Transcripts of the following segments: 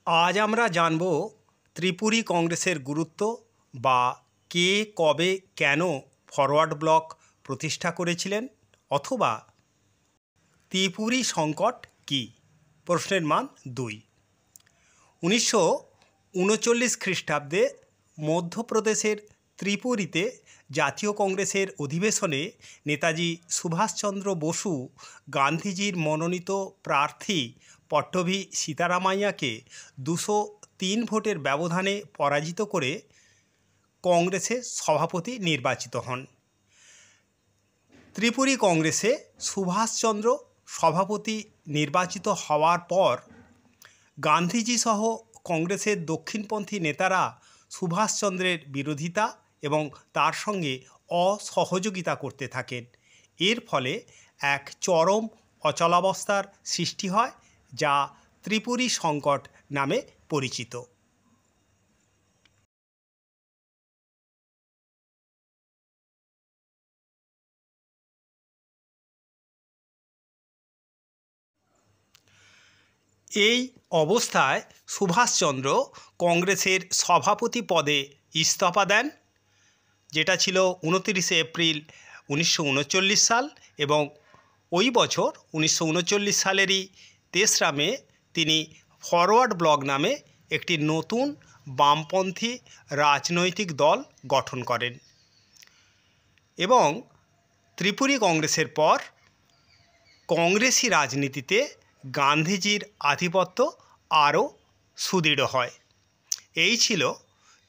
আজ আমরা জানব ত্রিপুরী কংগ্রেসের গুরুত্ব বা কে কবে কেন ফরওয়ার্ড ব্লক প্রতিষ্ঠা করেছিলেন অথবা ত্রিপুরী সংকট কী। প্রশ্নের মান 2। 1939 খ্রিস্টাব্দে মধ্যপ্রদেশের ত্রিপুরীতে জাতীয় কংগ্রেসের অধিবেশনে নেতাজি সুভাষচন্দ্র বসু গান্ধীজির মনোনীত প্রার্থী পট্টভি সীতারামাইয়াকে 203 ভোটের ব্যবধানে পরাজিত করে কংগ্রেসের সভাপতি নির্বাচিত হন। ত্রিপুরী কংগ্রেসে সুভাষচন্দ্র সভাপতি নির্বাচিত হওয়ার পর গান্ধীজি সহ কংগ্রেসের দক্ষিণপন্থী নেতারা সুভাষচন্দ্রের বিরোধিতা এবং তার সঙ্গে অসহযোগিতা করতে থাকেন। এর ফলে এক চরম অচলাবস্থার সৃষ্টি হয় যা ত্রিপুরী সংকট নামে পরিচিত। এই অবস্থায় সুভাষচন্দ্র কংগ্রেসের সভাপতি পদে ইস্তফা দেন, যেটা ছিল 29 এপ্রিল 1939 সাল, এবং ওই বছর 1939 সালেরই 3রা মে তিনি ফরওয়ার্ড ব্লক নামে একটি নতুন বামপন্থী রাজনৈতিক দল গঠন করেন এবং ত্রিপুরী কংগ্রেসের পর কংগ্রেসি রাজনীতিতে গান্ধীজির আধিপত্য আরও সুদৃঢ় হয়। এই ছিল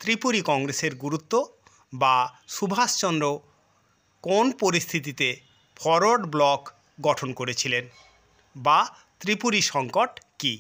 ত্রিপুরী কংগ্রেসের গুরুত্ব বা সুভাষচন্দ্র কোন পরিস্থিতিতে ফরওয়ার্ড ব্লক গঠন করেছিলেন বা ত্রিপুরী সংকট কী।